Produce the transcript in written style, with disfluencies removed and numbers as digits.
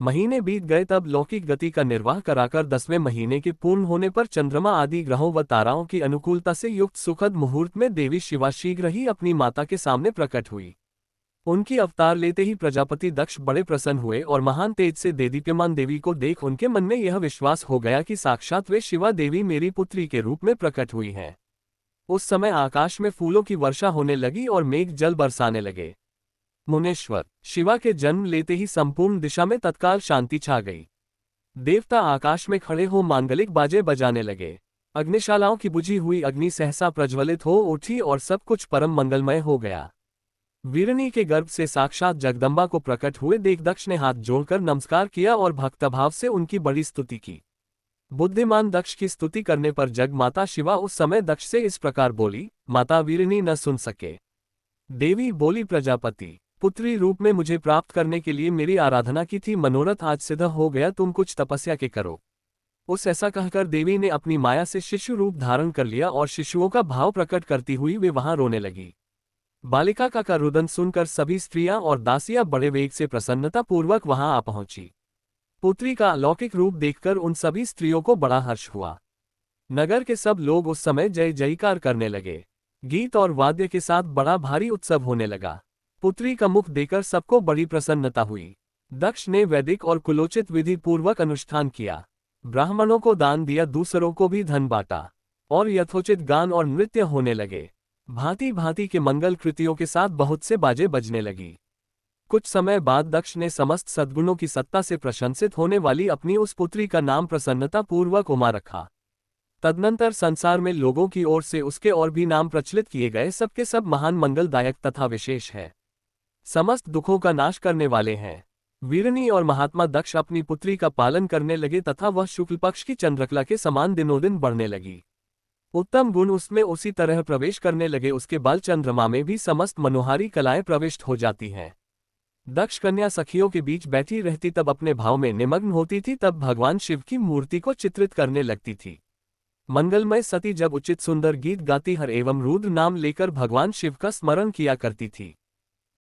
महीने बीत गए, तब लौकिक गति का निर्वाह कराकर 10वें महीने के पूर्ण होने पर चंद्रमा आदि ग्रहों व ताराओं की अनुकूलता से युक्त सुखद मुहूर्त में देवी शिवा शीघ्र ही अपनी माता के सामने प्रकट हुई। उनकी अवतार लेते ही प्रजापति दक्ष बड़े प्रसन्न हुए और महान तेज से देदीप्यमान देवी को देख उनके मन में यह विश्वास हो गया कि साक्षात वे शिवा देवी मेरी पुत्री के रूप में प्रकट हुई हैं। उस समय आकाश में फूलों की वर्षा होने लगी और मेघ जल बरसाने लगे। मुनेश्वर, शिवा के जन्म लेते ही संपूर्ण दिशा में तत्काल शांति छा गई। देवता आकाश में खड़े हो मांगलिक बाजे बजाने लगे। अग्निशालाओं की बुझी हुई अग्नि सहसा प्रज्वलित हो उठी और सब कुछ परम मंगलमय हो गया। वीरनी के गर्भ से साक्षात जगदम्बा को प्रकट हुए देख दक्ष ने हाथ जोड़कर नमस्कार किया और भक्तभाव से उनकी बड़ी स्तुति की। बुद्धिमान दक्ष की स्तुति करने पर जग माता शिवा उस समय दक्ष से इस प्रकार बोली, माता वीरनी न सुन सके। देवी बोली, प्रजापति, पुत्री रूप में मुझे प्राप्त करने के लिए मेरी आराधना की थी, मनोरथ आज सिद्ध हो गया, तुम कुछ तपस्या के करो। उस ऐसा कहकर देवी ने अपनी माया से शिशु रूप धारण कर लिया और शिशुओं का भाव प्रकट करती हुई वे वहां रोने लगी। बालिका का रुदन सुनकर सभी स्त्रियां और दासियां बड़े वेग से प्रसन्नता पूर्वक वहां आ पहुंची। पुत्री का अलौकिक रूप देखकर उन सभी स्त्रियों को बड़ा हर्ष हुआ। नगर के सब लोग उस समय जय जयकार करने लगे। गीत और वाद्य के साथ बड़ा भारी उत्सव होने लगा। पुत्री का मुख देखकर सबको बड़ी प्रसन्नता हुई। दक्ष ने वैदिक और कुलोचित विधि पूर्वक अनुष्ठान किया। ब्राह्मणों को दान दिया, दूसरों को भी धन बांटा और यथोचित गान और नृत्य होने लगे। भांति भांति के मंगल कृतियों के साथ बहुत से बाजे बजने लगी। कुछ समय बाद दक्ष ने समस्त सद्गुणों की सत्ता से प्रशंसित होने वाली अपनी उस पुत्री का नाम प्रसन्नता पूर्वक उमा रखा। तदनंतर संसार में लोगों की ओर से उसके और भी नाम प्रचलित किए गए, सबके सब महान मंगलदायक तथा विशेष है, समस्त दुखों का नाश करने वाले हैं। वीरनी और महात्मा दक्ष अपनी पुत्री का पालन करने लगे तथा वह शुक्ल पक्ष की चंद्रकला के समान दिनों दिन बढ़ने लगी। उत्तम गुण उसमें उसी तरह प्रवेश करने लगे, उसके बाल चंद्रमा में भी समस्त मनोहारी कलाएं प्रविष्ट हो जाती हैं। दक्ष कन्या सखियों के बीच बैठी रहती, तब अपने भाव में निमग्न होती थी, तब भगवान शिव की मूर्ति को चित्रित करने लगती थी। मंगलमय सती जब उचित सुंदर गीत गाती हर एवं रुद्र नाम लेकर भगवान शिव का स्मरण किया करती थी।